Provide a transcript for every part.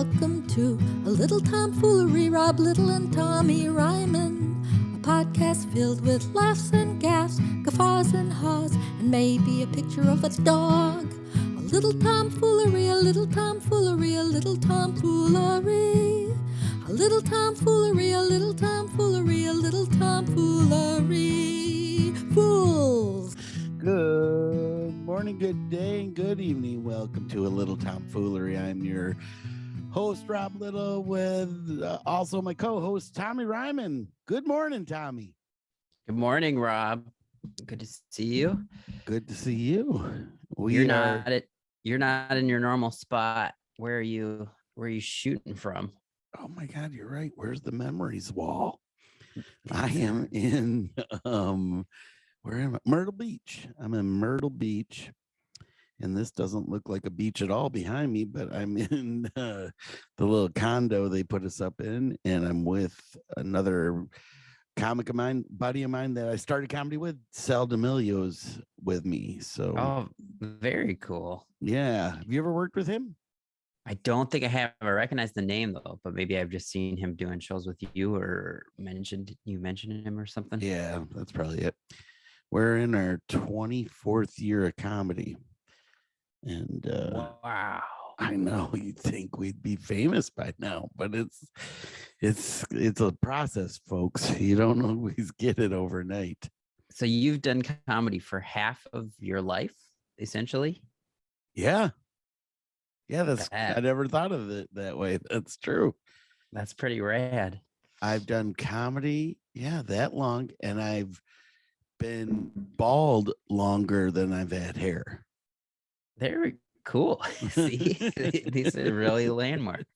welcome to a little tomfoolery. Rob Little and Tommy Ryman, a podcast filled with laughs and gaffs, guffaws and haws, and maybe a picture of a dog. A little tomfoolery, a little tomfoolery, a little tomfoolery. A little tomfoolery, a little tomfoolery, a little tomfoolery. Fools! Good morning, good day, and good evening. Welcome to A Little Tomfoolery. I'm your host, Rob Little, with also my co-host, Tommy Ryman. Good morning, Tommy. Good morning, Rob. Good to see you. Good to see you. You're not in your normal spot. Where are you shooting from? Oh my God, you're right. Where's the memories wall? I am in where am I? Myrtle Beach. I'm in Myrtle Beach. And this doesn't look like a beach at all behind me, but I'm in the little condo they put us up in, and I'm with another comic of mine, buddy of mine that I started comedy with. Sal D'Amelio's with me. So, very cool. Yeah. Have you ever worked with him? I don't think I have. I recognize the name though, but maybe I've just seen him doing shows with you or mentioned him or something. Yeah, that's probably it. We're in our 24th year of comedy. And wow, I know you'd think we'd be famous by now, but it's a process, folks. You don't always get it overnight. So you've done comedy for half of your life, essentially? Yeah, I never thought of it that way. That's true. That's pretty rad. I've done comedy, that long, and I've been bald longer than I've had hair. Very cool. See, these are really landmarks.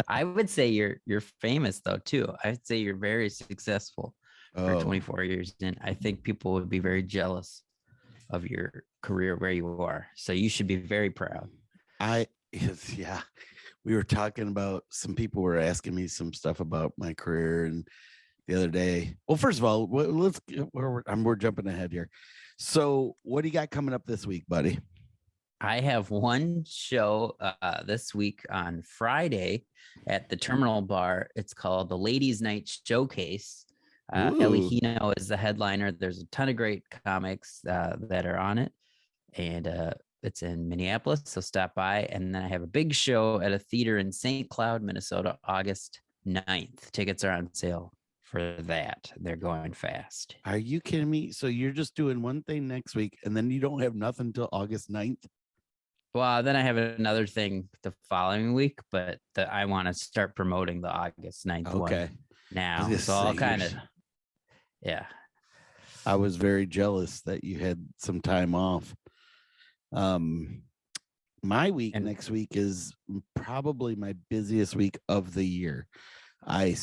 I would say you're famous though too. I'd say you're very successful for 24 years in. I think people would be very jealous of your career where you are. So you should be very proud. We were talking about, some people were asking me some stuff about my career, and the other day. Well, first of all, we're jumping ahead here. So what do you got coming up this week, buddy? I have one show this week on Friday at the Terminal Bar. It's called the Ladies Night Showcase. Ellie Hino is the headliner. There's a ton of great comics that are on it. And it's in Minneapolis, so stop by. And then I have a big show at a theater in St. Cloud, Minnesota, August 9th. Tickets are on sale for that. They're going fast. Are you kidding me? So you're just doing one thing next week, and then you don't have nothing until August 9th? Well, then I have another thing the following week, but I want to start promoting the August 9th one now. So I'll kind of, I was very jealous that you had some time off. My week next week is probably my busiest week of the year. I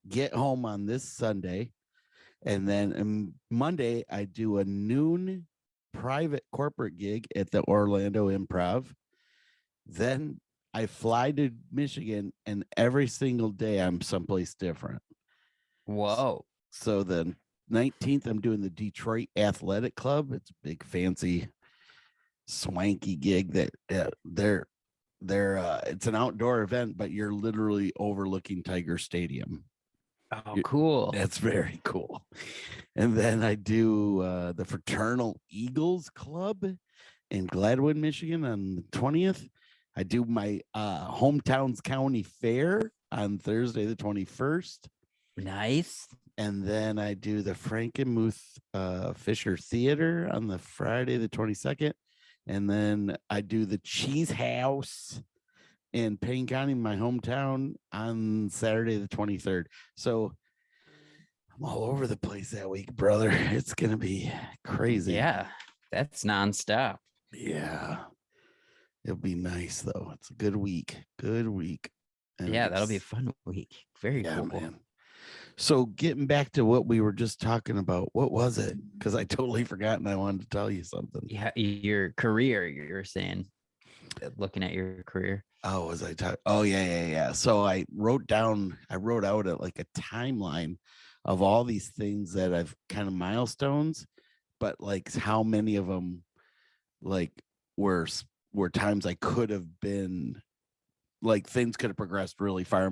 get home on this Sunday, and then Monday I do a noon private corporate gig at the Orlando Improv. Then I fly to Michigan, and every single day I'm someplace different. Whoa. So the 19th, I'm doing the Detroit Athletic Club. It's a big, fancy, swanky gig that it's an outdoor event, but you're literally overlooking Tiger Stadium. Oh, cool. That's very cool. And then I do the Fraternal Eagles Club in Gladwin, Michigan on the 20th. I do my Hometowns County Fair on Thursday, the 21st. Nice. And then I do the Frankenmuth Fisher Theater on the Friday, the 22nd. And then I do the Cheese House in Payne County, my hometown, on Saturday, the 23rd. So I'm all over the place that week, brother. It's going to be crazy. Yeah, that's nonstop. Yeah. It'll be nice, though. It's a good week. Good week. And that'll be a fun week. Very cool. Man. So getting back to what we were just talking about, what was it? Because I totally forgot and I wanted to tell you something. Yeah, your career, you were saying, looking at your career. Oh, was I talking? Oh, yeah. So I wrote out like a timeline of all these things that I've kind of milestones, but like how many of them like were were times I could have been like things could have progressed really farther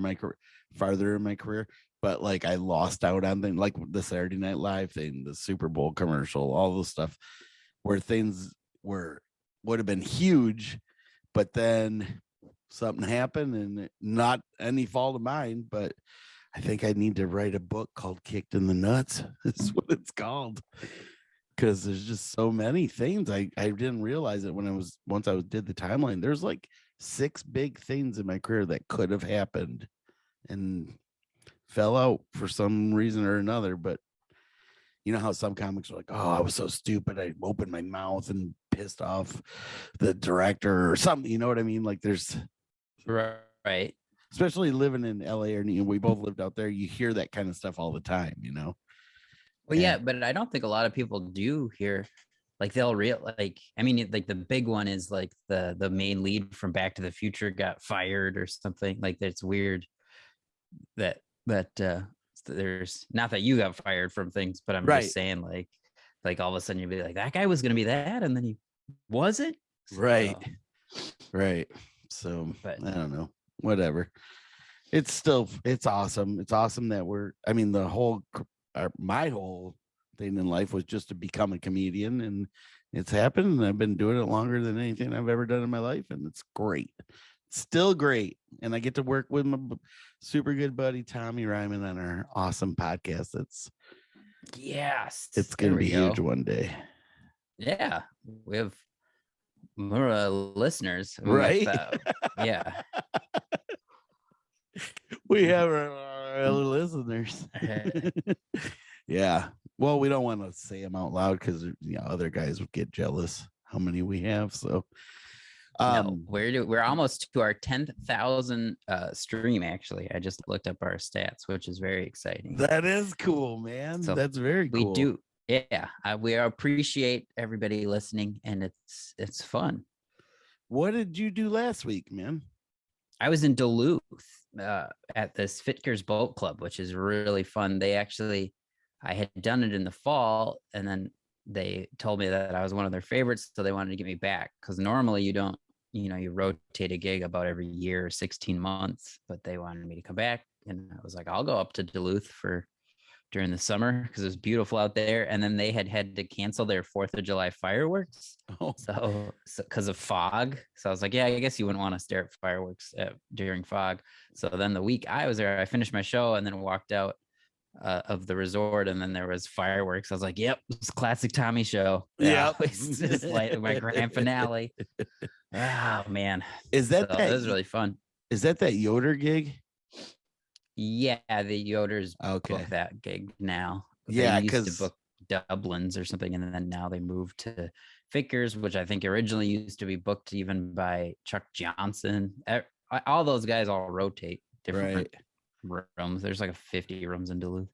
in my career, but like I lost out on things like the Saturday Night Live thing, the Super Bowl commercial, all those stuff where things would have been huge, but then something happened and not any fault of mine, but I think I need to write a book called Kicked in the Nuts. Is what it's called. Because there's just so many things. I didn't realize it once I did the timeline. There's like 6 big things in my career that could have happened and fell out for some reason or another. But you know how some comics are like, oh, I was so stupid. I opened my mouth and pissed off the director or something. You know what I mean? Like there's right. Especially living in LA or we both lived out there. You hear that kind of stuff all the time, you know? Well, yeah, but I don't think a lot of people do hear, like they'll I mean, like the big one is like the main lead from Back to the Future got fired or something. Like that's weird that there's not that you got fired from things, but I'm just saying like all of a sudden you'd be like, that guy was going to be that. And then he wasn't. Right. So but I don't know, whatever. It's awesome. It's awesome that my whole thing in life was just to become a comedian, and it's happened, and I've been doing it longer than anything I've ever done in my life, and it's great. It's still great. And I get to work with my super good buddy Tommy Ryman on our awesome podcast. It's going to be huge one day. Yeah, we have more listeners, right? Yeah. We have our listeners. Yeah. Well, we don't want to say them out loud because other guys would get jealous how many we have. So no, we're almost to our 10,000 stream. Actually, I just looked up our stats, which is very exciting. That is cool, man. So that's very cool. We do. Yeah. We appreciate everybody listening, and it's fun. What did you do last week, man? I was in Duluth at this Fitkers Boat Club, which is really fun. I had done it in the fall, and then they told me that I was one of their favorites, so they wanted to get me back, because normally you don't, you rotate a gig about every year, 16 months, but they wanted me to come back, and I was like, I'll go up to Duluth during the summer because it was beautiful out there. And then they had to cancel their 4th of July fireworks. So because of fog. So I was like, yeah, I guess you wouldn't want to stare at fireworks during fog. So then the week I was there, I finished my show and then walked out of the resort, and then there was fireworks. I was like, yep, it's a classic Tommy show. Yeah. It's just like my grand finale. Oh man. Is that that was really fun. Is that Yoder gig? Yeah, the Yoders book that gig now. They used to book Dublin's or something, and then now they moved to Fitkers, which I think originally used to be booked even by Chuck Johnson. All those guys all rotate different rooms. There's like 50 rooms in Duluth.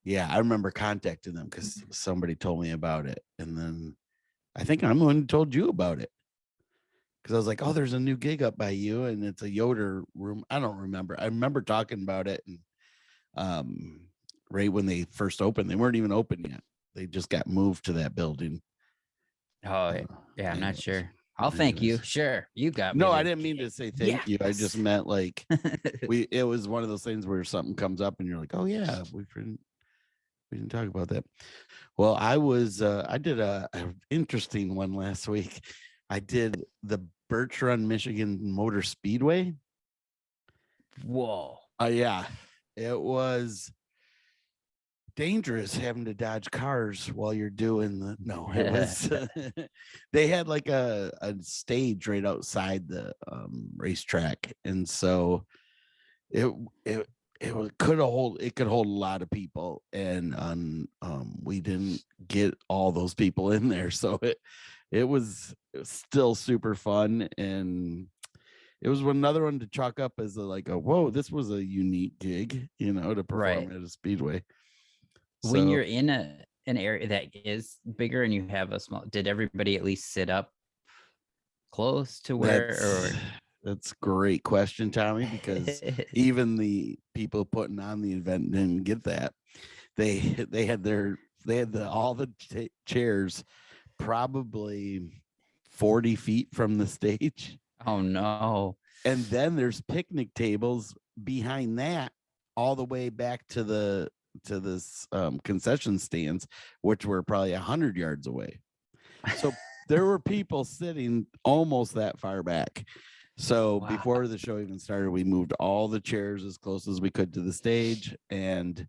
Yeah, I remember contacting them because somebody told me about it, and then I think I'm the one who told you about it. Because I was like, oh, there's a new gig up by you, and it's a Yoder room. I don't remember. I remember talking about it, and right when they first opened, they weren't even open yet. They just got moved to that building. Oh, yeah, I'm not sure. I'll thank you. Sure, you got me. No, I didn't mean to say thank you. I just meant like it was one of those things where something comes up, and you're like, oh yeah, we didn't talk about that. Well, I did a interesting one last week. I did the Birch Run, Michigan Motor Speedway. Whoa. Yeah. It was dangerous having to dodge cars while you're doing it was they had like a stage right outside the racetrack, and so it could hold a lot of people, and we didn't get all those people in there, so it was still super fun, and it was another one to chalk up as whoa, this was a unique gig, to perform at a speedway. When you're in an area that is bigger and you have a small, did everybody at least sit up close to where? That's a great question, Tommy, because even the people putting on the event didn't get that. They had all the chairs probably 40 feet from the stage. Oh no. And then there's picnic tables behind that all the way back to this concession stands, which were probably 100 yards away. So there were people sitting almost that far back. So Wow. before the show even started, we moved all the chairs as close as we could to the stage, and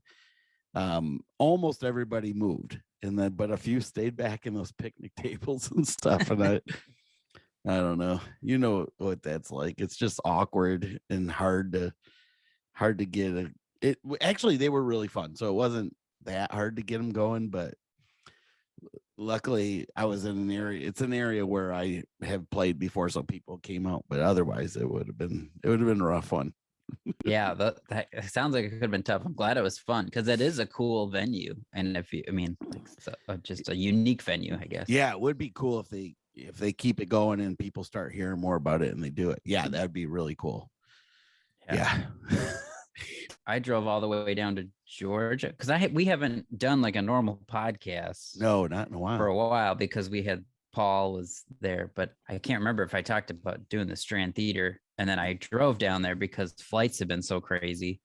almost everybody moved. And then, but a few stayed back in those picnic tables and stuff. And I don't know. You know what that's like. It's just awkward and hard to get it. Actually, they were really fun. So it wasn't that hard to get them going, but luckily I was in an area. It's an area where I have played before, so people came out, but otherwise it would have been a rough one. Yeah, that sounds like it could have been tough. I'm glad it was fun because it is a cool venue. And just a unique venue, I guess. Yeah, it would be cool if they keep it going and people start hearing more about it and they do it. Yeah, that'd be really cool. Yeah. I drove all the way down to Georgia because we haven't done like a normal podcast. No, not in a while. For a while because we had Paul was there, but I can't remember if I talked about doing the Strand Theater. And then I drove down there because flights have been so crazy.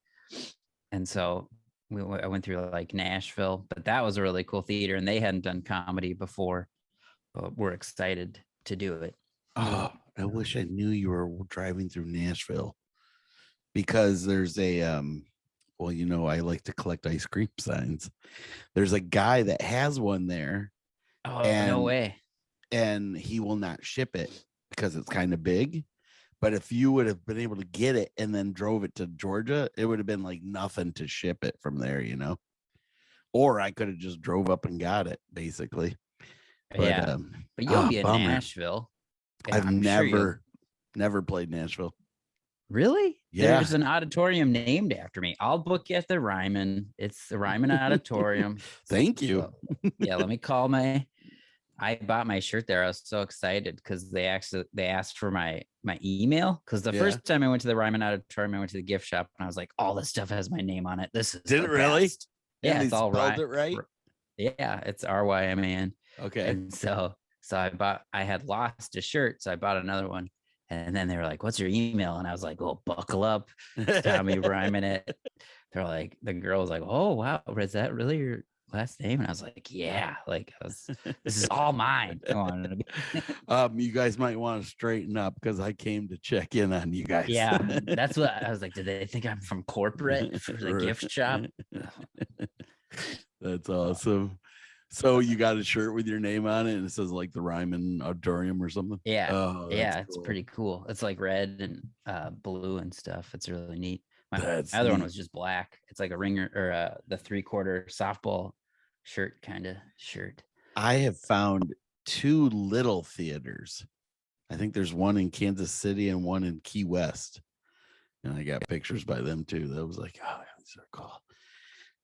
And so I went through like Nashville, but that was a really cool theater and they hadn't done comedy before, but we're excited to do it. Oh, I wish I knew you were driving through Nashville because there's a, I like to collect ice cream signs. There's a guy that has one there. Oh, no way. And he will not ship it because it's kind of big. But if you would have been able to get it and then drove it to Georgia, it would have been like nothing to ship it from there, or I could have just drove up and got it basically. But, but you'll be in Nashville. Yeah, I've never played Nashville. Really? Yeah. There's an auditorium named after me. I'll book you at the Ryman. It's the Ryman Auditorium. Thank you. So, let me call I bought my shirt there. I was so excited because they asked for my email. Because the first time I went to the Ryman Auditorium, I went to the gift shop and I was like, all this stuff has my name on it. This is Did it really? Best. Yeah, and it's all right. It right? Yeah, it's RYMAN. Okay. And so I had lost a shirt, so I bought another one. And then they were like, what's your email? And I was like, well, buckle up. Tommy Ryman it. They're like, the girl was like, oh, wow. Is that really your last name? And I was like, yeah, this is all mine. You guys might want to straighten up because I came to check in on you guys. Yeah, that's what I was like. Did they think I'm from corporate for the gift shop? That's awesome. So you got a shirt with your name on it and it says like the Ryman Auditorium or something? Yeah. It's pretty cool. It's like red and blue and stuff. It's really neat. My other one was just black. It's like a ringer or the 3/4 softball shirt kind of shirt. I have found 2 little theaters. I think there's one in Kansas City and one in Key West. And I got pictures by them too. That was like, oh, these are cool.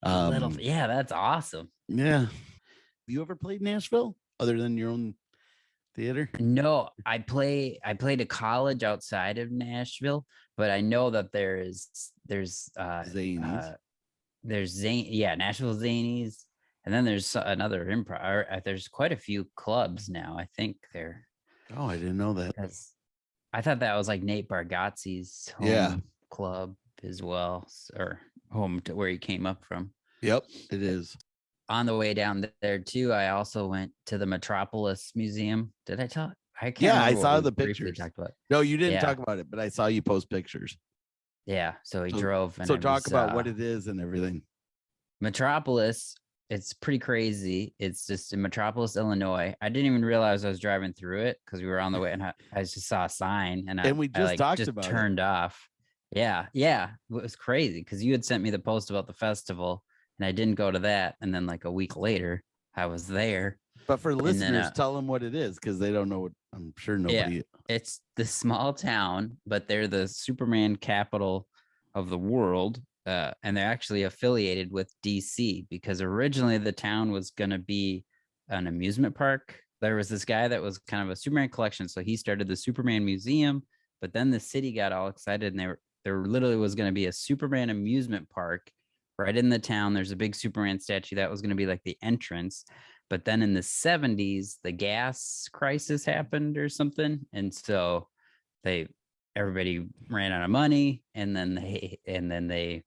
That's awesome. Yeah. Have you ever played Nashville other than your own theater? No, I played a college outside of Nashville, but I know that there's Zanies. There's Nashville Zanies, and then there's another improv. There's quite a few clubs now. I think they're. Oh, I didn't know that. I thought that was like Nate Bargatze's home club as well, or home to where he came up from. Yep, it is. On the way down there too, I also went to the Metropolis Museum. Did I tell? I can't. Yeah, I saw the pictures. Talked about. No, you didn't talk about it, but I saw you post pictures. Yeah, so he drove. And so talk about what it is and everything. Metropolis, it's pretty crazy. It's just in Metropolis, Illinois. I didn't even realize I was driving through it because we were on the way, and I just saw a sign, and we just talked about it. Turned off. Yeah, it was crazy because you had sent me the post about the festival. And I didn't go to that. And then like a week later, I was there. But for listeners, tell them what it is because they don't know what. I'm sure nobody. Yeah, it's the small town, but they're the Superman capital of the world. And they're actually affiliated with DC because originally the town was going to be an amusement park. There was this guy that was kind of a Superman collection. So he started the Superman Museum. But then the city got all excited and there literally was going to be a Superman amusement park. Right in the town, there's a big Superman statue that was going to be like the entrance. But then in the 70s, the gas crisis happened or something. And so everybody ran out of money, and then it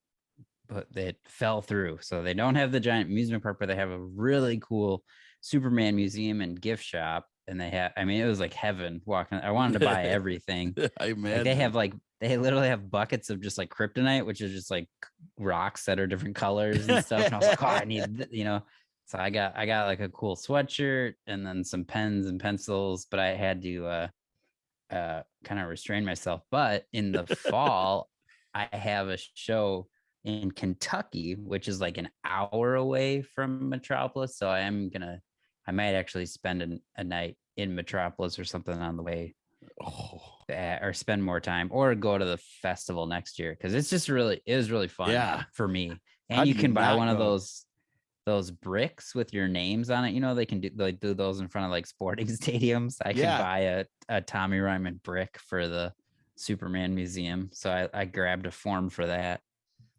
fell through. So they don't have the giant amusement park, but they have a really cool Superman museum and gift shop. And it was like heaven walking. I wanted to buy everything. I imagine. They literally have buckets of just like kryptonite, which is just like rocks that are different colors and stuff. And I was like, oh, I need, so I got like a cool sweatshirt and then some pens and pencils, but I had to kind of restrain myself. But in the fall, I have a show in Kentucky, which is like an hour away from Metropolis. So I might actually spend a night in Metropolis or something on the way, or spend more time, or go to the festival next year, because it was really fun for me. And you can buy one of those bricks with your names on it. They do those in front of like sporting stadiums. I can buy a Tommy Ryman brick for the Superman museum. So I grabbed a form for that.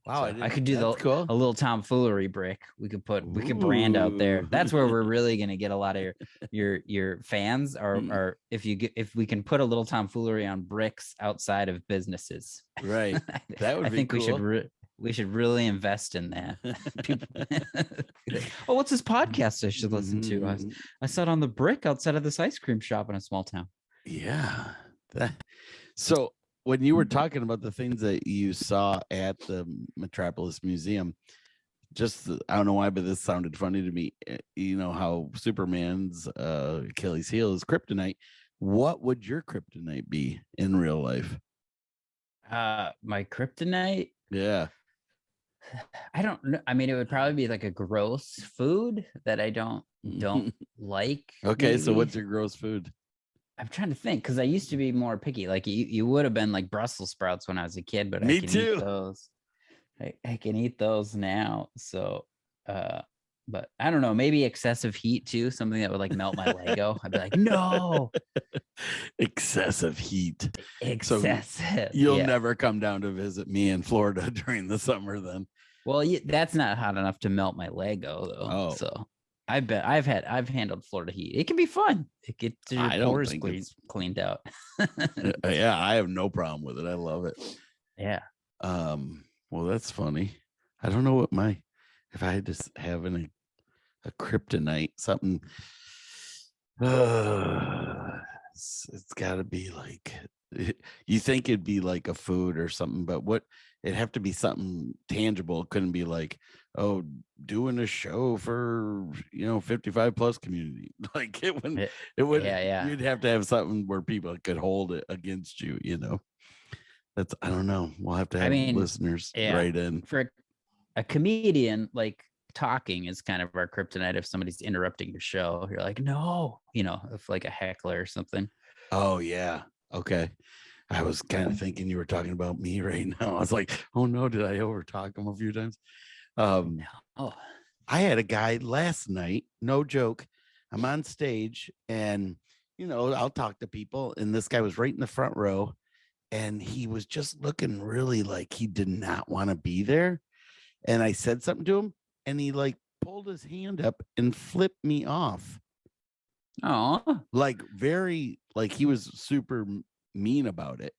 Wow, so I could do cool. a little tomfoolery brick. We could brand out there. That's where we're really gonna get a lot of your fans, or if we can put a little tomfoolery on bricks outside of businesses. Right. That would be cool. We should really invest in that. Oh, what's this podcast I should listen to? I saw it on the brick outside of this ice cream shop in a small town. Yeah. So when you were talking about the things that you saw at the Metropolis Museum, I don't know why, but this sounded funny to me. How Superman's Achilles heel is kryptonite. What would your kryptonite be in real life? My kryptonite? Yeah. I don't know. I mean, it would probably be like a gross food that I don't like. Okay, maybe. So what's your gross food? I'm trying to think, because I used to be more picky. Like you would have been like Brussels sprouts when I was a kid, but Me I can too. eat those. I can eat those now. So, but I don't know. Maybe excessive heat too. Something that would like melt my Lego. I'd be like, no. Excessive heat. Excessive. So you'll never come down to visit me in Florida during the summer then. Well, that's not hot enough to melt my Lego though. Oh. So I bet I've handled Florida heat. It can be fun. It gets your pores cleaned out. Yeah, I have no problem with it. I love it. Yeah. Well, that's funny. I don't know if I had to have a kryptonite, something. It's got to be like, you think it'd be like a food or something, but it'd have to be something tangible. It couldn't be like, doing a show for 55 plus community. Like it would. Yeah. You'd have to have something where people could hold it against you. That's, I don't know. We'll have to have listeners write in. For a comedian, like talking is kind of our kryptonite. If somebody's interrupting your show, you're like, no, if like a heckler or something. Oh yeah. Okay. I was kind of thinking you were talking about me right now. I was like, oh no, did I overtalk him a few times? No. I had a guy last night, no joke. I'm on stage and I'll talk to people, and this guy was right in the front row, and he was just looking really like he did not want to be there. And I said something to him, and he like pulled his hand up and flipped me off. Oh, like he was super mean about it.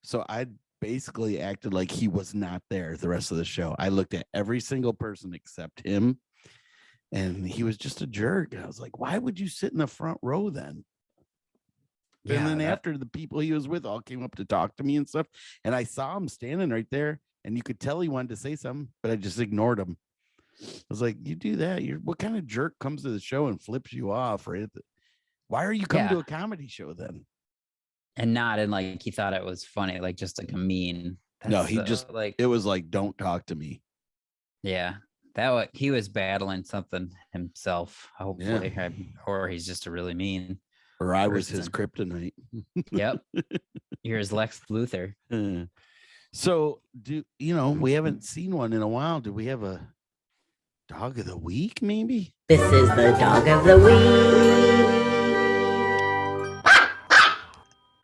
So I basically acted like he was not there the rest of the show. I looked at every single person except him, and he was just a jerk. And I was like, why would you sit in the front row then? Yeah, and then after the people he was with all came up to talk to me and stuff, and I saw him standing right there, and you could tell he wanted to say something, but I just ignored him. I was like, you do that? What kind of jerk comes to the show and flips you off? Right? Why are you coming to a comedy show then? And not in like he thought it was funny, like just like a mean. No, he just like, it was like, don't talk to me. Yeah, he was battling something himself, hopefully, or he's just a really mean. Or I was his kryptonite. Yep. You're his Lex Luthor. So we haven't seen one in a while. Do we have a dog of the week, maybe? This is the dog of the week.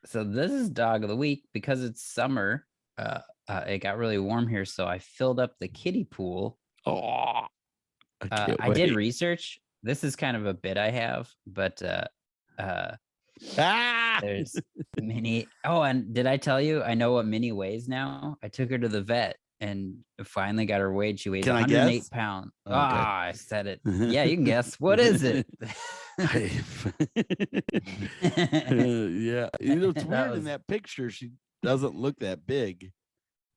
So this is dog of the week because it's summer. It got really warm here, so I filled up the kiddie pool. Oh, I did research. this is kind of a bit I have, but there's Minnie. Oh, and did I tell you I know what Minnie weighs now? I took her to the vet and finally got her weighed. She weighs Can I 108 guess? pounds. Okay. I said it. Yeah, you can guess. What is it? Yeah, it's weird in that picture. She doesn't look that big.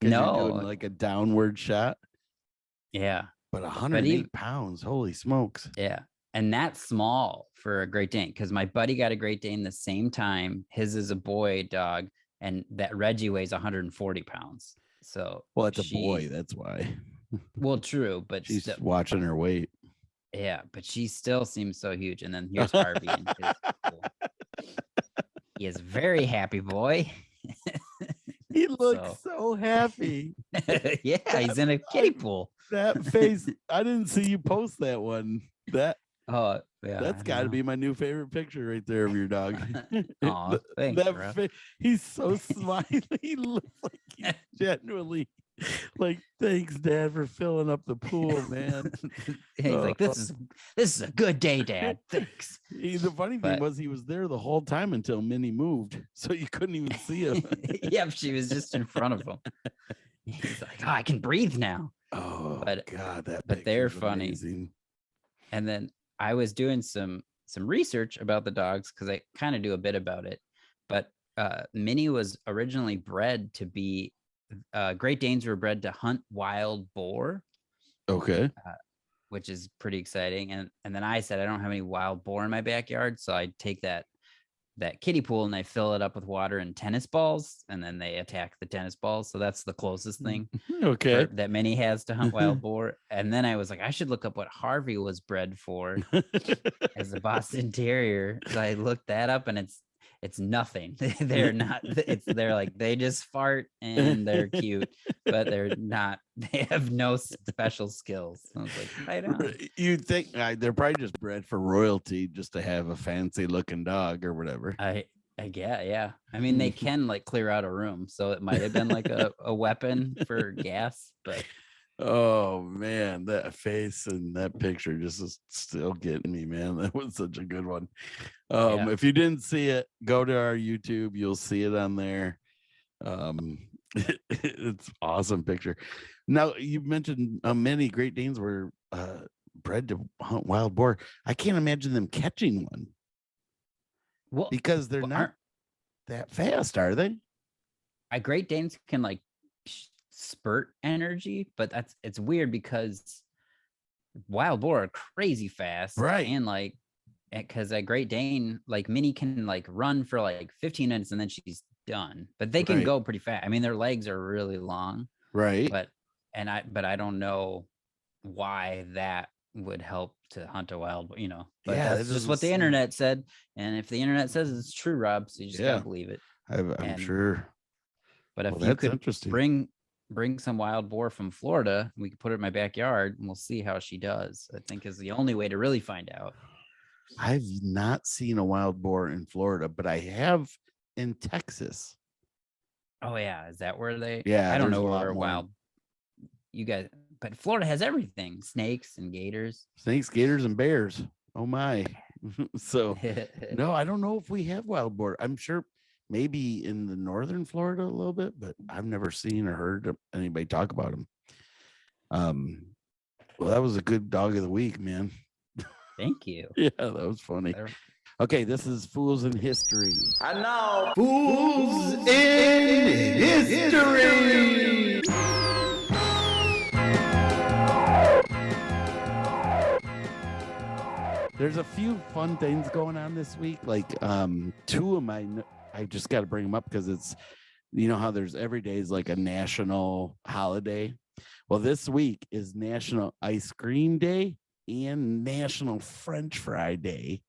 You're doing No. like a downward shot. Yeah. But 108 pounds. Holy smokes. Yeah. And that's small for a Great Dane because my buddy got a Great Dane the same time. His is a boy dog, and that Reggie weighs 140 pounds. So, well, it's a boy. That's why. Well, true, but she's watching her weight. Yeah, but she still seems so huge. And then here's Harvey. And he is a very happy boy. He looks so happy. Yeah, he's in a kiddie pool. That face. I didn't see you post that one. Oh, yeah. That's got to be my new favorite picture right there of your dog. Oh, thanks, he's so smiley. He looks like he's genuinely like, thanks, Dad, for filling up the pool, man. He's like, this is a good day, Dad. Thanks. The funny thing was he was there the whole time until Minnie moved, so you couldn't even see him. Yep, she was just in front of him. He's like, oh, I can breathe now. Oh, but God, but they're funny. Amazing. And then I was doing some research about the dogs because I kind of do a bit about it. But Minnie was originally bred to be Great Danes were bred to hunt wild boar. Okay. Which is pretty exciting. And then I said I don't have any wild boar in my backyard, so I take that kiddie pool and I fill it up with water and tennis balls, and then they attack the tennis balls. So that's the closest thing that Minnie has to hunt wild boar. And then I was like, I should look up what Harvey was bred for as a Boston Terrier. So I looked that up, and it's nothing. They're not. They're like, they just fart and they're cute, but they're not. They have no special skills. I was like, I don't. You'd think they're probably just bred for royalty, just to have a fancy looking dog or whatever. I get, yeah. I mean, they can like clear out a room, so it might have been like a weapon for gas. But oh man, that face and that picture just is still getting me, man. That was such a good one. If you didn't see it, go to our YouTube. You'll see it on there. It's awesome picture. Now, you mentioned many Great Danes were bred to hunt wild boar. I can't imagine them catching one. Well, because they're not that fast, are they? Great Danes can like spurt energy, but it's weird because wild boar are crazy fast, right? And like, because a Great Dane, like Minnie, can like run for like 15 minutes and then she's done, but they can go pretty fast. I mean, their legs are really long, right? But I don't know why that would help to hunt a wild, but that's just what the internet said. And if the internet says it's true, Rob, so you just gotta believe it. I'm sure. But if you could bring some wild boar from Florida, we could put it in my backyard and we'll see how she does. I think is the only way to really find out. I've not seen a wild boar in Florida, but I have in Texas. Oh yeah, is that where they? Yeah, I don't know where wild. You guys, but Florida has everything: snakes and gators. Snakes, gators, and bears. Oh my! So no, I don't know if we have wild boar. I'm sure maybe in the northern Florida a little bit, but I've never seen or heard anybody talk about them. Well, that was a good dog of the week, man. Thank you. Yeah, that was funny. Okay, this is Fools in History. And now, Fools in History. There's a few fun things going on this week. Like two of mine, I just got to bring them up because it's, you know how there's every day is like a national holiday. Well, this week is National Ice Cream Day and National French Fry Day,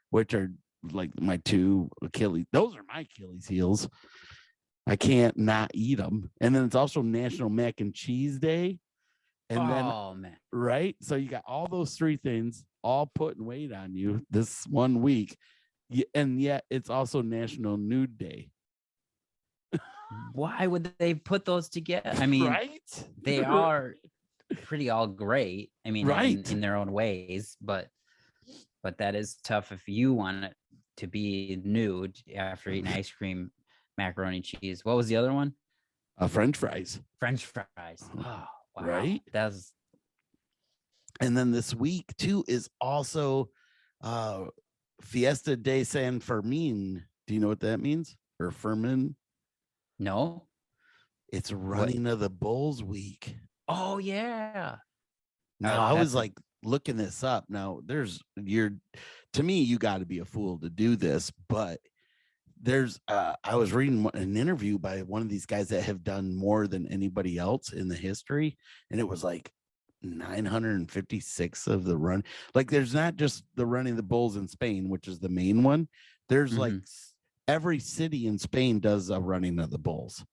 which are like my two Achilles. Those are my Achilles heels. I can't not eat them. And then it's also National Mac and Cheese Day. And man. Right? So you got all those three things all putting weight on you this 1 week. And yet it's also National Nude Day. Why would they put those together? I mean, they are pretty all great. I mean, in their own ways, but but that is tough if you want it to be nude after eating ice cream, macaroni cheese. What was the other one? French fries. French fries. Oh, wow. Right? That's And then this week too is also Fiesta de San Fermin. Do you know what that means? Or Fermin? no. It's running of the bulls week. Oh yeah. Now I was like looking this up. Now to me, you got to be a fool to do this, but I was reading an interview by one of these guys that have done more than anybody else in the history, and it was like 956 of the run. Like there's not just the running the bulls in Spain, which is the main one. There's like every city in Spain does a running of the bulls,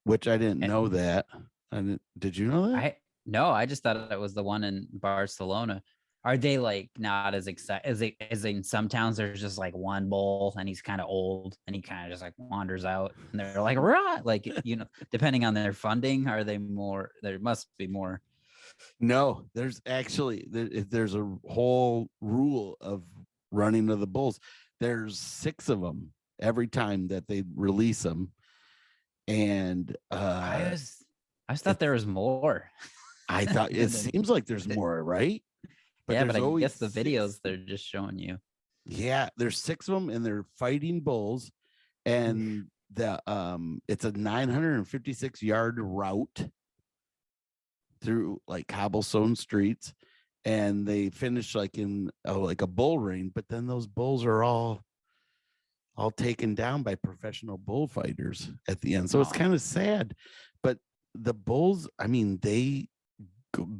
which I didn't know that. Did you know that? No, I just thought it was the one in Barcelona. Are they like not as excited as in some towns? There's just like one bull and he's kind of old and he kind of just like wanders out and they're like, rah! Like, depending on their funding, are they more? There must be more. No, there's a whole rule of running of the bulls. There's 6 of them every time that they release them. And I thought there was more. I thought it seems like there's more, right? But I guess the videos they're just showing you. Yeah, there's 6 of them and they're fighting bulls, and it's a 956-yard route through like cobblestone streets, and they finish like in like a bull ring, but then those bulls are all taken down by professional bullfighters at the end. So it's kind of sad, but the bulls, I mean, they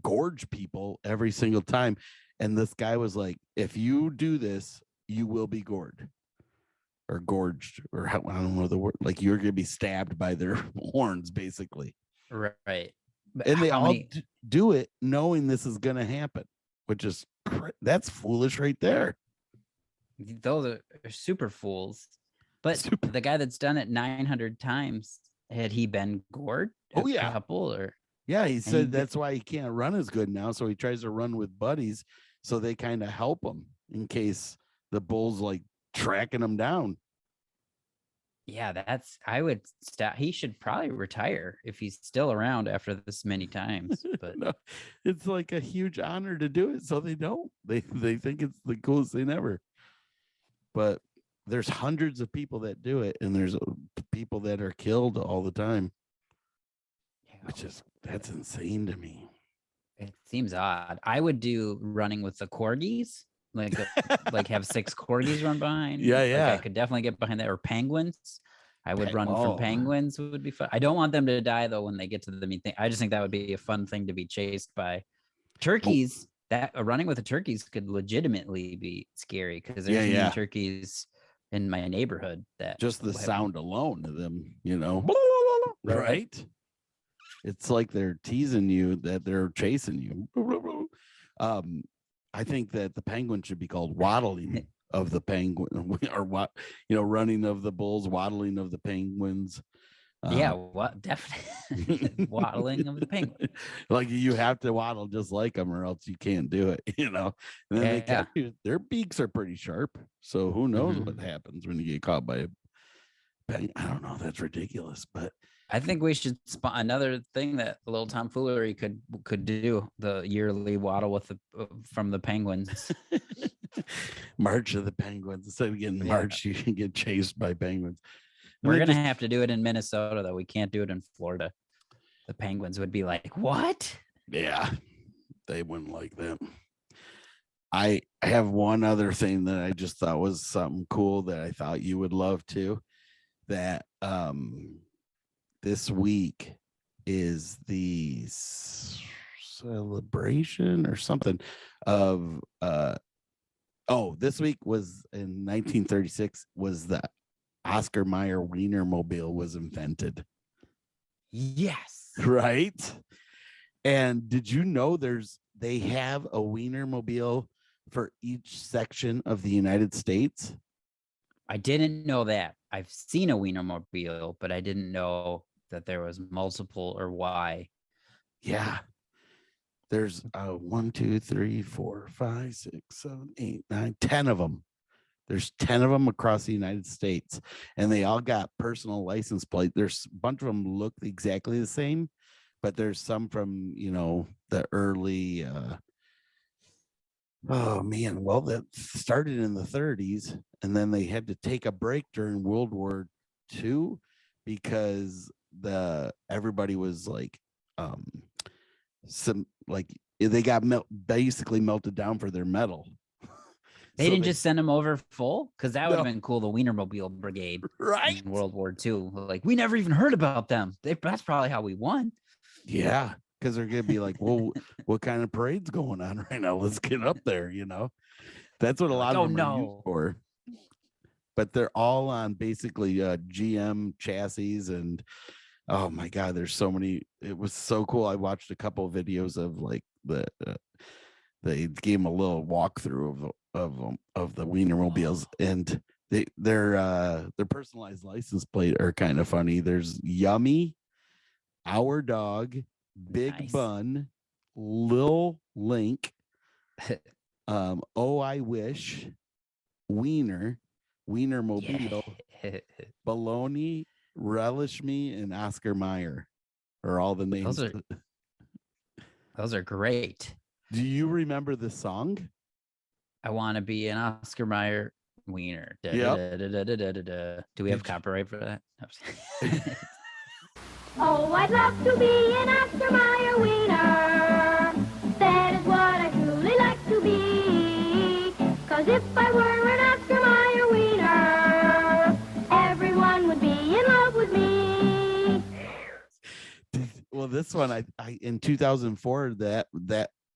gorge people every single time. And this guy was like, if you do this, you will be gorged, or I don't know the word, like you're going to be stabbed by their horns, basically. Right. But and they all do it knowing this is going to happen, which is, that's foolish right there. Those are super fools. But the guy that's done it 900 times, had he been gored? Oh, yeah. Couple or... Yeah, he said that's why he can't run as good now. So he tries to run with buddies, so they kind of help him in case the bull's like tracking him down. Yeah, I would stop. He should probably retire if he's still around after this many times. But no, it's like a huge honor to do it, so they don't. They think it's the coolest thing ever. But there's hundreds of people that do it, and there's people that are killed all the time. That's insane to me. It seems odd. I would do running with the corgis, like have 6 corgis run behind. Yeah. Like I could definitely get behind that. Or penguins. I would run from penguins. Would be fun. I don't want them to die though when they get to the meat thing. I just think that would be a fun thing to be chased by. Turkeys. That running with the turkeys could legitimately be scary because there's many turkeys in my neighborhood that just the sound alone of them, right? It's like they're teasing you that they're chasing you. I think that the penguin should be called waddling of the penguin, or what, running of the bulls, waddling of the penguins. Definitely waddling of the penguin. Like you have to waddle just like them, or else you can't do it. And then their beaks are pretty sharp, so who knows what happens when you get caught by a penguin? I don't know. That's ridiculous, but. I think we should another thing that little tomfoolery could do, the yearly waddle from the penguins. March of the penguins. Instead of getting marched, you can get chased by penguins. We're gonna have to do it in Minnesota though. We can't do it in Florida. The penguins would be like, what? Yeah, they wouldn't like that. I have one other thing that I just thought was something cool that I thought you would love too. That this week is the celebration or something of this week was in 1936 was the Oscar Mayer Wienermobile was invented. Yes. Right. And did you know they have a Wienermobile for each section of the United States? I didn't know that. I've seen a Wienermobile, but I didn't know that there was multiple or why. Yeah. There's 1, 2, 3, 4, 5, 6, 7, 8, 9, 10 of them. There's 10 of them across the United States, and they all got personal license plate. There's a bunch of them look exactly the same, but there's some from, the early, oh man, well, that started in the 30s, and then they had to take a break during World War II because everybody was like, they got basically melted down for their metal. They didn't just send them over full, because that would have No. been cool. The Wienermobile Brigade, Right? in World War II. Like, we never even heard about them. That's probably how we won. Yeah, because they're gonna be like, well, what kind of parade's going on right now? Let's get up there. That's what a lot of them are used for. But they're all on basically GM chassis, and oh my god, there's so many. It was so cool. I watched a couple of videos of like they gave them a little walkthrough of the Wienermobiles, and their personalized license plate are kind of funny. There's Yummy, Our Dog, Big Nice. Bun, Lil Link, Oh I Wish, Wiener, Wienermobile, Baloney, Relish Me, and Oscar Mayer are all the names. Those are great. Do you remember the song? I want to be an Oscar Mayer wiener. Yep. Do we have copyright for that? Oh, I'd love to be an Oscar Mayer wiener. That is what I truly like to be. 'Cause if I were an Oscar Mayer wiener, everyone would be in love with me. Well, this one, I in 2004, that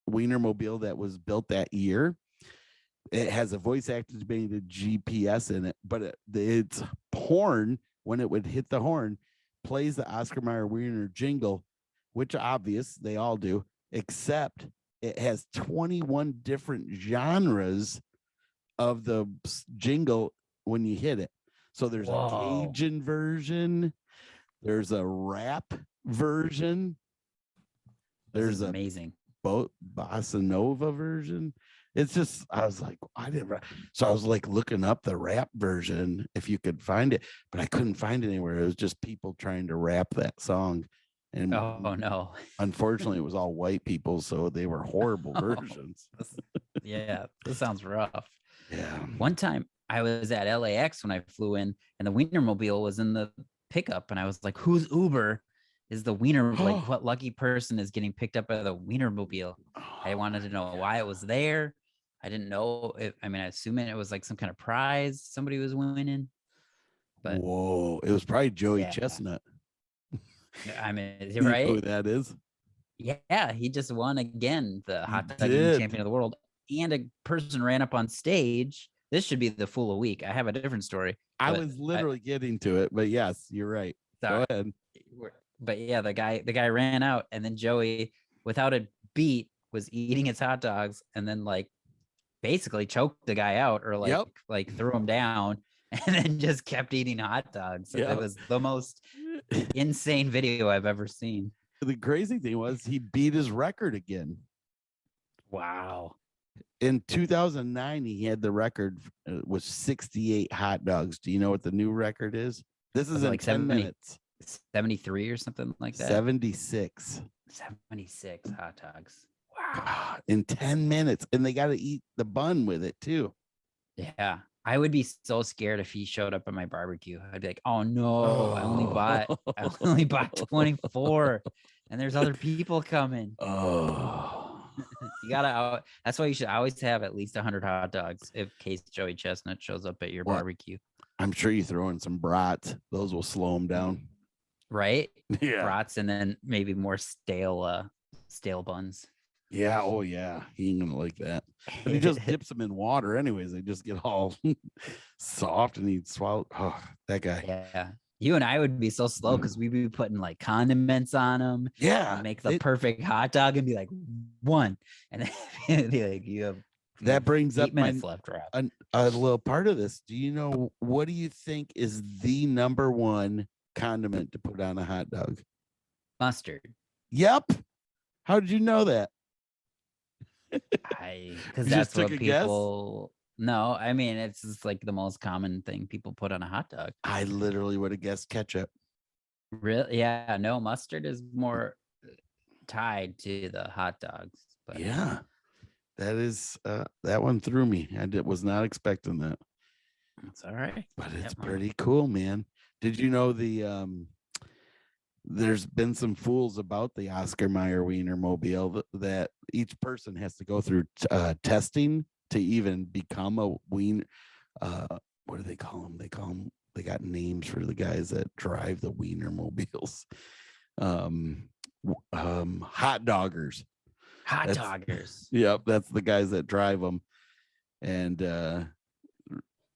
Wienermobile that was built that year, it has a voice activated GPS in it, but it's horn, when it would hit the horn, plays the Oscar Mayer Wiener jingle, which obvious they all do, except it has 21 different genres of the jingle when you hit it. So there's a Cajun version, there's a rap version, there's a amazing bossa nova version. It's just, I was like, so I was like looking up the rap version if you could find it, but I couldn't find it anywhere. It was just people trying to rap that song. And oh no. Unfortunately, it was all white people, so they were horrible versions. Yeah, this sounds rough. Yeah. One time I was at LAX when I flew in, and the Wienermobile was in the pickup, and I was like, whose Uber is the Wiener? Like, what lucky person is getting picked up by the Wienermobile? I wanted to know why it was there. I didn't know if, I assume it was like some kind of prize somebody was winning. But whoa, it was probably Joey Chestnut. You're You right. know who that is? Yeah, he just won again, the hot dog champion of the world. And a person ran up on stage. This should be the Fool of the Week. I have a different story. I was literally getting to it, but yes, you're right. Sorry. Go ahead. But yeah, the guy ran out, and then Joey, without a beat, was eating his hot dogs, and then like basically choked the guy out, or like threw him down, and then just kept eating hot dogs. It was the most insane video I've ever seen. The crazy thing was he beat his record again. Wow. In 2009, he had the record was 68 hot dogs. Do you know what the new record is? This is in like 10 minutes. 73 or something like that. 76. 76 hot dogs. Wow. In 10 minutes. And they got to eat the bun with it too. Yeah. I would be so scared if he showed up at my barbecue. I'd be like, oh no, I only bought 24, and there's other people coming. You gotta, that's why you should always have at least 100 hot dogs in case Joey Chestnut shows up at your barbecue. I'm sure you throw in some brats. Those will slow them down. Right? Yeah. Brats, and then maybe more stale buns. Yeah. Oh yeah. He ain't gonna like that. But he just dips them in water anyways. They just get all soft, and he'd swallow. Oh, that guy. Yeah. You and I would be so slow because we'd be putting like condiments on them. Yeah. Make the perfect hot dog and be like, one. And then be like, you have that brings 8 up minutes left, Rob. A little part of this. Do you know, what do you think is the number one condiment to put on a hot dog? Mustard. Yep. How did you know that? Because You that's just took what a guess? people. No, I mean it's just like the most common thing people put on a hot dog. I literally would have guessed ketchup. Really? Yeah. No, mustard is more tied to the hot dogs. But Yeah, that is that one threw me. Was not expecting that, it's all right. but it's Yep, well, pretty cool, man. Did you know there's been some fools about the Oscar Mayer Wienermobile that each person has to go through testing to even become a wiener. What do they call them? They got names for the guys that drive the Wienermobiles. Hotdoggers. Hotdoggers. Yep, that's the guys that drive them. And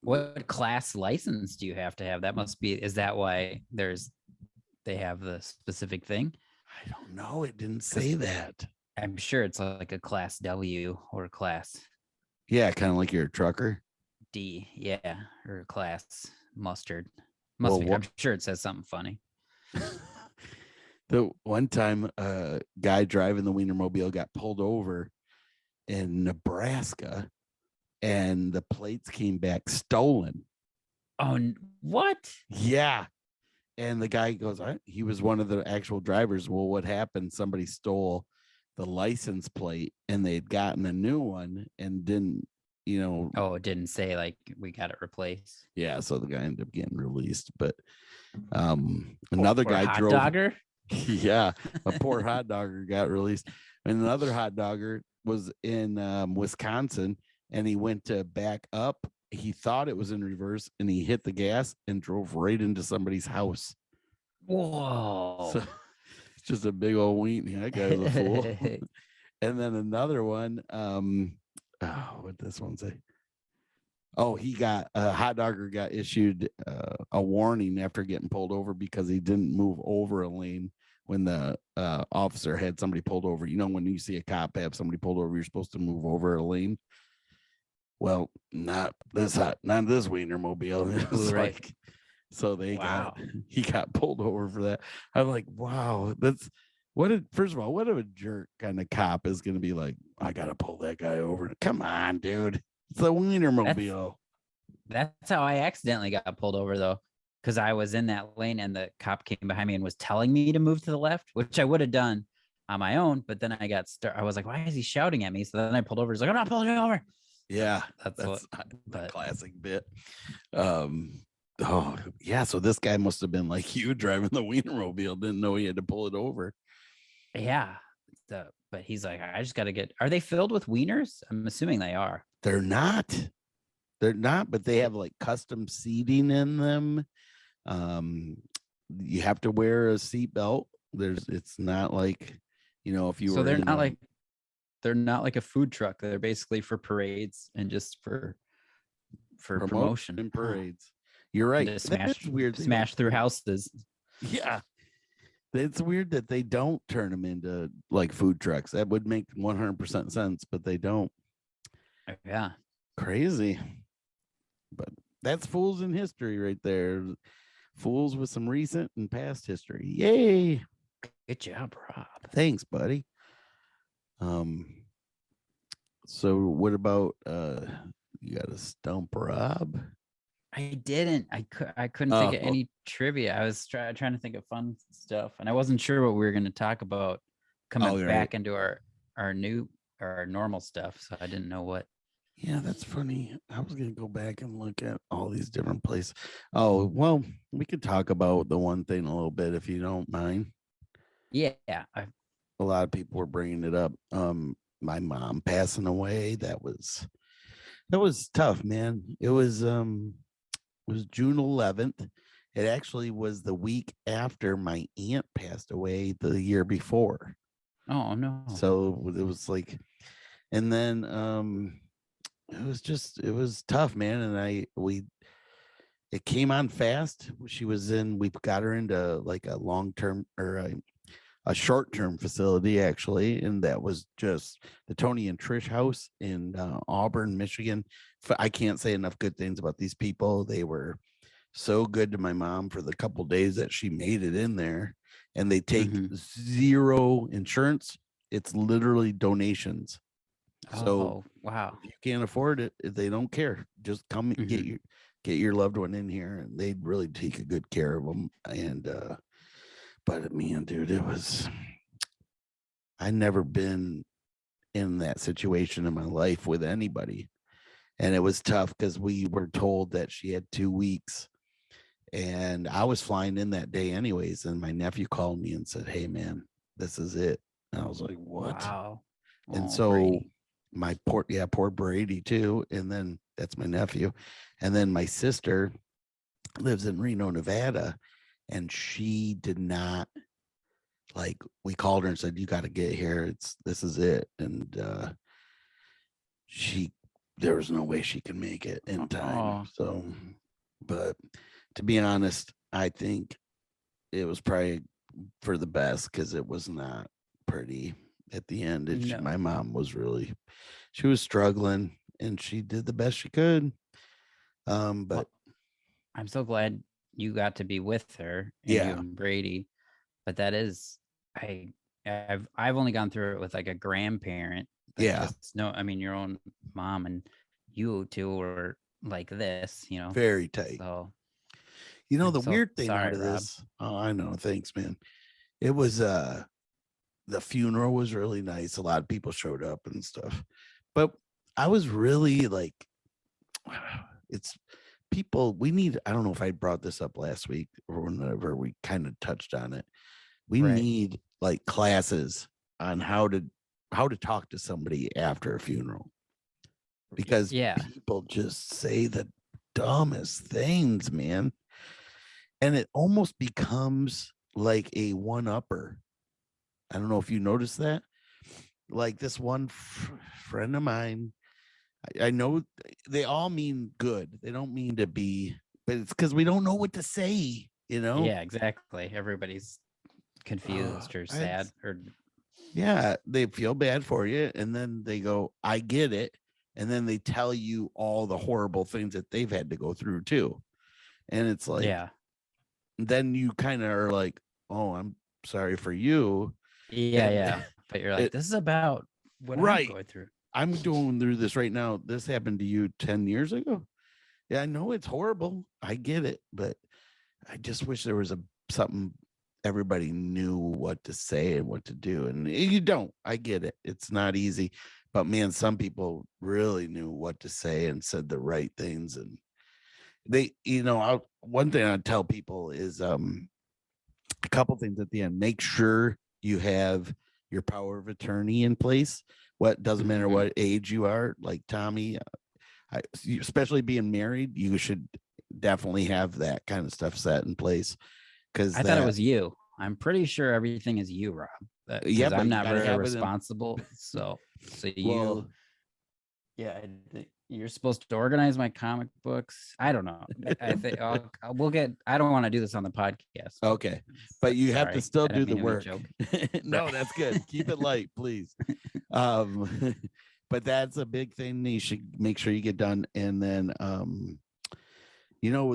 What class license do you have to have? That must be. Is that why they have the specific thing? I don't know. It didn't say that. I'm sure it's like a class W or class Yeah, kind of like you're a trucker. D. Yeah, or class mustard. Well, Must be. I'm sure it says something funny. The one time a guy driving the Wienermobile got pulled over in Nebraska and the plates came back stolen. Oh, what? Yeah. And the guy goes, he was one of the actual drivers. Well, what happened? Somebody stole the license plate and they'd gotten a new one and didn't, Oh, it didn't say like we got it replaced. Yeah. So the guy ended up getting released. But another Or guy hot drove. dogger? Yeah. A poor hot dogger got released. And another hot dogger was in Wisconsin and he went to back up. He thought it was in reverse and he hit the gas and drove right into somebody's house. Whoa. So it's just a big old weenie. That guy was a fool. And then another one, what did this one say? Oh, he got a hot dogger got issued a warning after getting pulled over because he didn't move over a lane when the officer had somebody pulled over. When you see a cop have somebody pulled over, you're supposed to move over a lane. Well, not this Wienermobile. It was Right. like, so Wow. he got pulled over for that. I'm like, wow, first of all, what if a jerk kind of cop is going to be like, I got to pull that guy over. Come on, dude. It's a Wienermobile. That's how I accidentally got pulled over though. Because I was in that lane and the cop came behind me and was telling me to move to the left, which I would have done on my own. But then I was like, why is he shouting at me? So then I pulled over. He's like, I'm not pulling you over. Yeah, That's the classic bit. Oh yeah, so this guy must have been like you driving the Wienermobile, didn't know he had to pull it over. Yeah. But he's like, I just got to are they filled with wieners? I'm assuming they are. They're not, but they have like custom seating in them. You have to wear a seatbelt. It's not like, if you were they're not like a food truck. They're basically for parades and just for promotion and parades. You're right. That's weird. Smash through houses. Yeah. It's weird that they don't turn them into like food trucks. That would make 100% sense, but they don't. Yeah. Crazy. But that's fools in history right there. Fools with some recent and past history. Yay. Good job, Rob. Thanks, buddy. So what about you got a stump, Rob? I didn't. I couldn't think of any trivia. I was trying to think of fun stuff, and I wasn't sure what we were going to talk about coming back into our normal stuff. So I didn't know what. Yeah, that's funny. I was going to go back and look at all these different places. Oh, well, we could talk about the one thing a little bit if you don't mind. Yeah, a lot of people were bringing it up. My mom passing away. That was tough, man. It was June 11th. It actually was the week after my aunt passed away the year before. Oh no. So it was like, and then it was tough, man. And it came on fast. We got her into like a long-term or a short-term facility actually, and that was just the Toni and Trish house in Auburn, Michigan. I can't say enough good things about these people. They were so good to my mom for the couple days that she made it in there, and they take zero insurance. It's literally donations. So Oh, wow. if you can't afford it, they don't care. Just come and Mhm. get your loved one in here, and they'd really take a good care of them. And but man, dude, I never been in that situation in my life with anybody, and it was tough because we were told that she had 2 weeks, and I was flying in that day anyways, and my nephew called me and said, "Hey, man, this is it." And I was like, "What?" Wow. And Oh, so Brady. my poor Brady too, and then that's my nephew, and then my sister lives in Reno, Nevada, and she did not, like, we called her and said, "You got to get here. This is it." And she there was no way she could make it in time. Oh, So, but to be honest, I think it was probably for the best because it was not pretty at the end. no. My mom was she was struggling, and she did the best she could. But Well, I'm so glad you got to be with her and you yeah, and Brady. But that is, I've only gone through it with like a grandparent. But yeah, just no, I mean your own mom and you two were like this, very tight. So The I'm so weird thing out sorry, of Rob. this, oh, I know, thanks, man. It was the funeral was really nice. A lot of people showed up and stuff. But I was really like, it's people we need. I don't know if I brought this up last week or whenever we kind of touched on it. We Right. need like classes on how to talk to somebody after a funeral, because Yeah. people just say the dumbest things, man. And it almost becomes like a one-upper. I don't know if you noticed that. Like this one friend of mine, I know they all mean good. They don't mean to be, but it's because we don't know what to say, Yeah, exactly. Everybody's Uh, confused or sad or yeah, they feel bad for you, and then they go, "I get it," and then they tell you all the horrible things that they've had to go through too, and it's like, yeah. then you kind of are like, "Oh, I'm sorry for you." Yeah, And yeah. But you're like, it, this is about what I'm right, going through. I'm going through this right now. This happened to you 10 years ago. Yeah, I know it's horrible. I get it, but I just wish there was something everybody knew what to say and what to do. And you don't. I get it. It's not easy. But man, some people really knew what to say and said the right things. And they, one thing I tell people is a couple things at the end. Make sure you have your power of attorney in place. What doesn't matter Mhm. what age you are, like Tommy, especially being married, you should definitely have that kind of stuff set in place. Because I thought it was you. I'm pretty sure everything is you, Rob. yeah, Because but I'm you not got to very have it in. responsible. So you, Well, yeah, you're supposed to organize my comic books. I don't know. I think we'll get. I don't want to do this on the podcast. okay, but you have to Sorry, still I didn't do the mean to make a work. joke. No, Right. that's good. Keep it light, please. Um, but that's a big thing that you should make sure you get done. And then,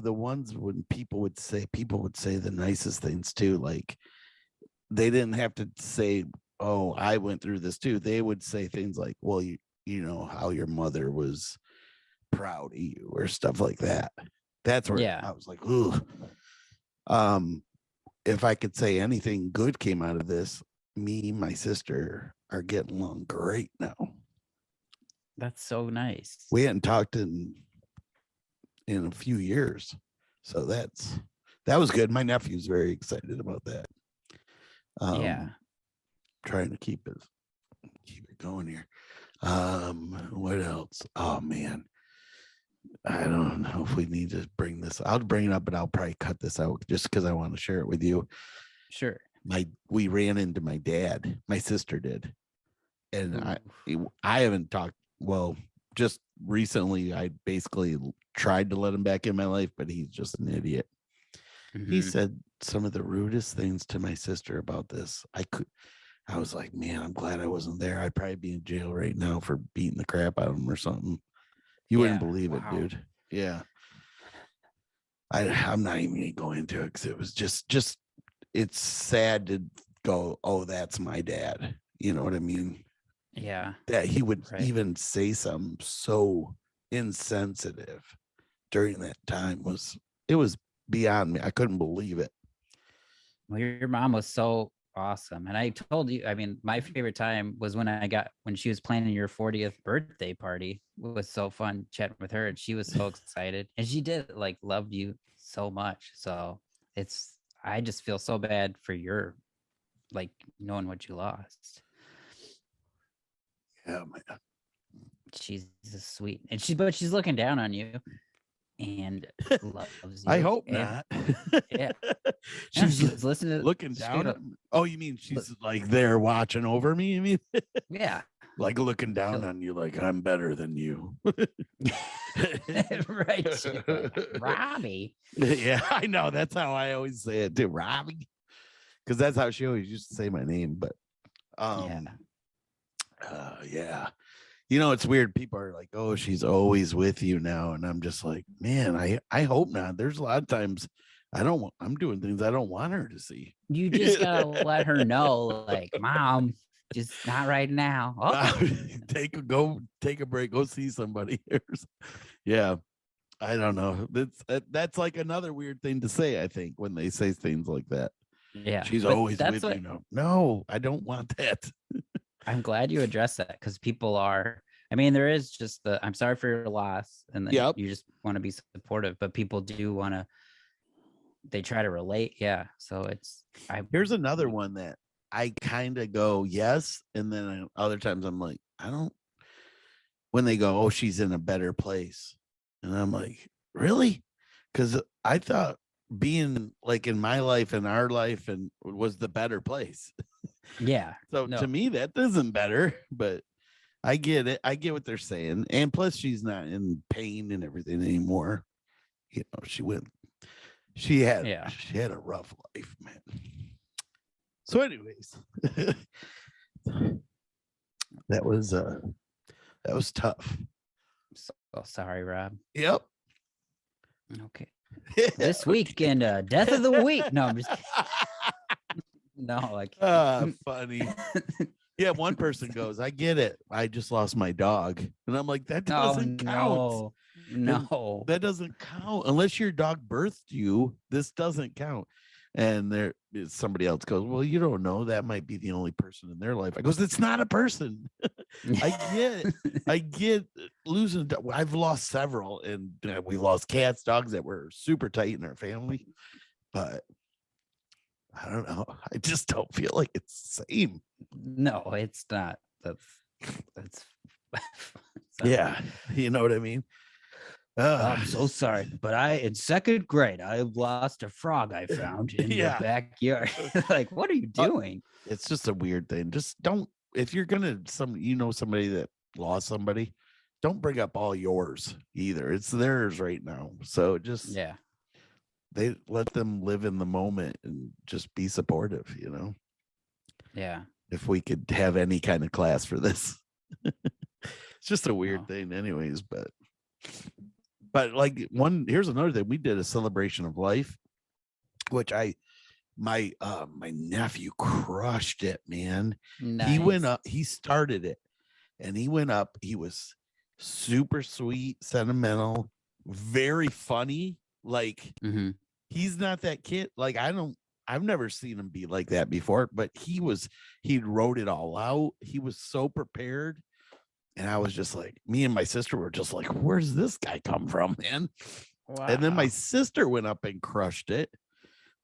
the ones when people would say the nicest things too. Like they didn't have to say, "Oh, I went through this too." They would say things like, "Well, you know how your mother was proud of you," or stuff like that. That's where Yeah. I was like, "Ooh." If I could say anything good came out of this, me and my sister are getting along great now. That's so nice. We hadn't talked in a few years, so that was good. My nephew's very excited about that. Yeah. Trying to keep it going here. What else? Oh man, I don't know if we need to bring this. I'll bring it up, but I'll probably cut this out just because I want to share it with you. Sure. We ran into my dad. My sister did, and Oof. I haven't talked. Well, just recently, I basically tried to let him back in my life, but he's just an idiot. He Mhm. said some of the rudest things to my sister about this. I was like, man, I'm glad I wasn't there. I'd probably be in jail right now for beating the crap out of him or something. You wouldn't Yeah, believe it, wow. dude. Yeah. I'm not even going into it because it was just it's sad to go, oh, that's my dad. You know what I mean? Yeah. that he would Right. even say something so insensitive during that time was beyond me. I couldn't believe it. Well, your mom was so awesome. And I told you, I mean, my favorite time was when she was planning your 40th birthday party. It was so fun chatting with her, and she was so excited. And she did like loved you so much. So I just feel so bad for your like knowing what you lost. Yeah, man. She's just sweet. And she's looking down on you and loves you. I hope and, not. Yeah. She's listening to looking straight down. up- Oh, you mean she's like there watching over me? You mean Yeah. like looking down on you, like I'm better than you? Right. She's like, Robbie. Yeah, I know. That's how I always say it too, Robbie. Because that's how she always used to say my name. But yeah. You know, it's weird. People are like, oh, she's always with you now. And I'm just like, man, I hope not. There's a lot of times I'm doing things I don't want her to see. You just gotta let her know, like, Mom, just not right now. Oh. Take a break, go see somebody. Yeah. I don't know. That's like another weird thing to say, I think, when they say things like that. Yeah. She's but always that's with you now. No, I don't want that. I'm glad you addressed that, because people are, I mean, there is just I'm sorry for your loss, and then Yep. you just want to be supportive, but people do want to, they try to relate. Yeah. So Here's another one that I kind of go, yes. And then other times I'm like, when they go, oh, she's in a better place. And I'm like, really? Because I thought being like in my life and our life and was the better place. Yeah. So No. to me, that isn't better, but I get it. I get what they're saying. And plus she's not in pain and everything anymore. You know, she had a rough life, man. So anyways, that was tough. So sorry, Rob. Yep. Okay. This week in Death of the Week. No, I'm just kidding. No, like funny. Yeah, one person goes, I get it. I just lost my dog. And I'm like, that doesn't count. No. That doesn't count. Unless your dog birthed you, this doesn't count. And there is somebody else goes, well, you don't know. That might be the only person in their life. I goes, it's not a person. I get losing. I've lost several, and we lost cats, dogs that were super tight in our family. But I don't know. I just don't feel like it's the same. No, it's not. That's yeah. You know what I mean? I'm so sorry, but in second grade, I lost a frog I found in the backyard. Like, what are you doing? It's just a weird thing. Just don't, if you're gonna somebody that lost somebody, don't bring up all yours either. It's theirs right now. So just they let them live in the moment and just be supportive, you know. Yeah. If we could have any kind of class for this. It's just a weird thing anyways, but like here's another thing. We did a celebration of life, which my nephew crushed it, man. Nice. He went up, he started it, and he went up. He was super sweet, sentimental, very funny. Like he's not that kid. Like I've never seen him be like that before, but he wrote it all out. He was so prepared. And I was just like, me and my sister were just like, where's this guy come from, man? Wow. And then my sister went up and crushed it.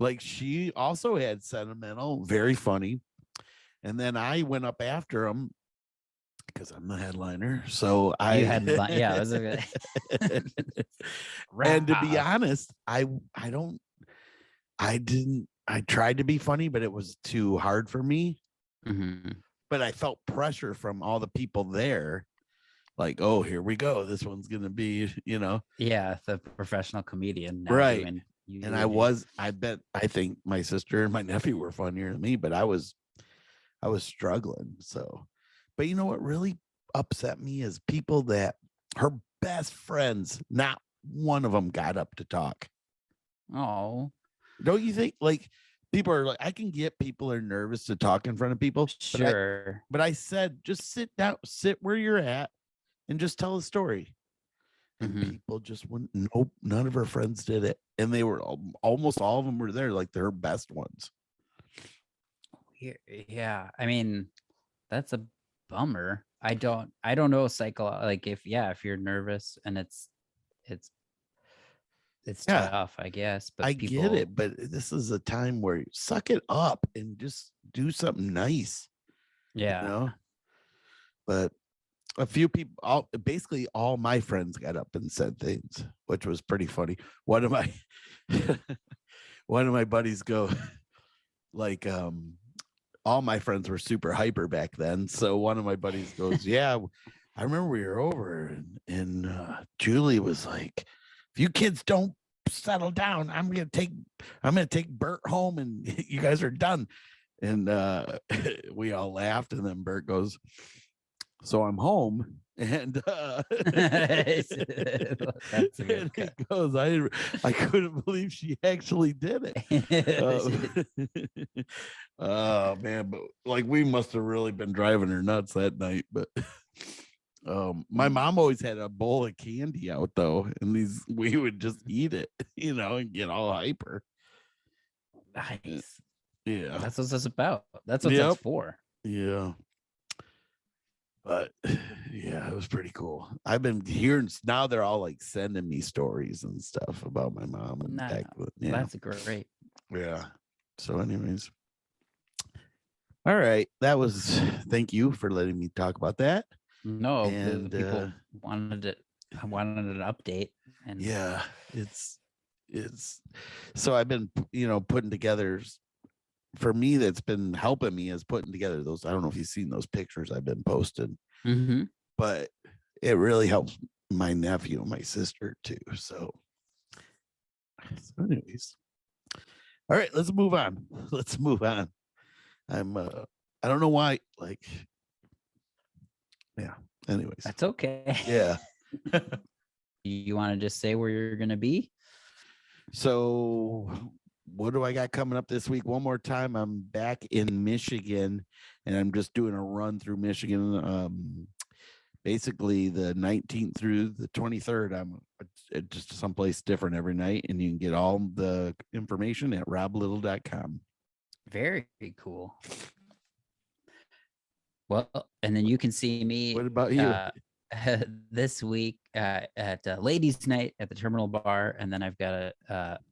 Like she also had sentimental, very funny. And then I went up after him because I'm the headliner. So that was a good. And to be honest, I tried to be funny, but it was too hard for me. But I felt pressure from all the people there. Like, oh, here we go. This one's going to be, you know. Yeah, the professional comedian. Right. And I think my sister and my nephew were funnier than me, but I was struggling. So, but you know what really upset me is people that her best friends, not one of them got up to talk. Oh. Don't you think? Like, people are like, I can get people are nervous to talk in front of people. Sure. But I said, just sit down, sit where you're at, and just tell a story. And people just wouldn't. Nope, none of her friends did it, and they were almost all of them were there, like their best ones. Yeah, I mean, that's a bummer. I don't know like if you're nervous and it's tough, I guess. But I get it, but this is a time where you suck it up and just do something nice. Yeah. You know? But a few people, basically all my friends got up and said things, which was pretty funny. One of my buddies go like, all my friends were super hyper back then. So one of my buddies goes, yeah, I remember we were over and Julie was like, if you kids don't settle down, I'm gonna take Bert home and you guys are done. And we all laughed, and then Bert goes, so I'm home, and That's a good and he goes, I couldn't believe she actually did it. Oh man, but like we must have really been driving her nuts that night. But my mom always had a bowl of candy out though, and we would just eat it, and get all hyper. Nice. Yeah, that's what it's about. That's what that's for. Yeah. But yeah, it was pretty cool. I've been hearing now they're all like sending me stories and stuff about my mom and that's great. Yeah. So anyways. All right. Thank you for letting me talk about that. No, and people wanted an update. And yeah, it's so I've been putting together, for me, that's been helping me is putting together those. I don't know if you've seen those pictures I've been posting, but it really helps my nephew and my sister too. So anyways, all right, let's move on. I don't know why, anyways. That's okay. Yeah. You want to just say where you're going to be? So what do I got coming up this week? One more time, I'm back in Michigan, and I'm just doing a run through Michigan. Basically the 19th through the 23rd. I'm just someplace different every night, and you can get all the information at roblittle.com. Very cool. Well, and then you can see me. What about you? This week at Ladies Night at the Terminal Bar, and then I've got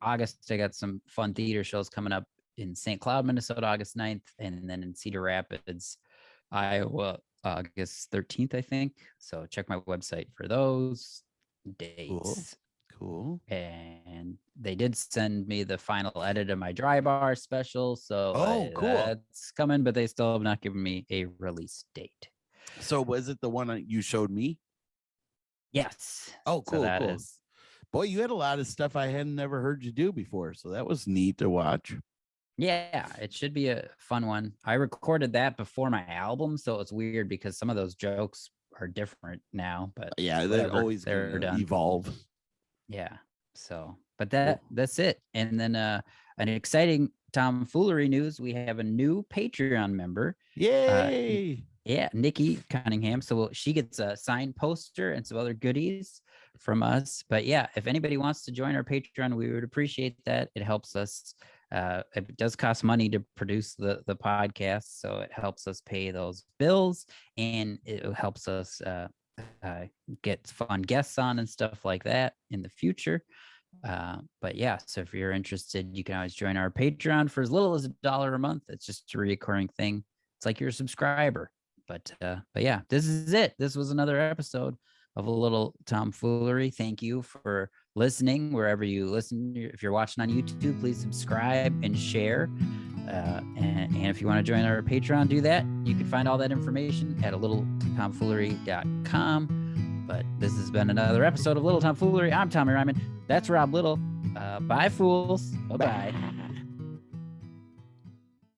August. I got some fun theater shows coming up in St. Cloud, Minnesota, August 9th, and then in Cedar Rapids, Iowa, August 13th, I think. So check my website for those dates. Cool. And they did send me the final edit of my Dry Bar special, so cool. That's coming, but they still have not given me a release date. So was it the one you showed me? Yes. Oh, cool. So cool. Boy, you had a lot of stuff I hadn't never heard you do before. So that was neat to watch. Yeah, it should be a fun one. I recorded that before my album, so it's weird because some of those jokes are different now. But yeah, they're always they're done. Evolve. Yeah. So, but that's it. And then an exciting tomfoolery news. We have a new Patreon member. Yay! Yeah, Nikki Cunningham. So she gets a signed poster and some other goodies from us. But yeah, if anybody wants to join our Patreon, we would appreciate that. It helps us. It does cost money to produce the podcast, so it helps us pay those bills, and it helps us get fun guests on and stuff like that in the future. But yeah, so if you're interested, you can always join our Patreon for as little as $1 a month. It's just a recurring thing. It's like you're a subscriber. But yeah, this is it. This was another episode of A Little Tomfoolery. Thank you for listening wherever you listen. If you're watching on YouTube, please subscribe and share. And if you want to join our Patreon, do that. You can find all that information at alittletomfoolery.com. But this has been another episode of Little Tomfoolery. I'm Tommy Ryman. That's Rob Little. Bye, fools. Bye-bye.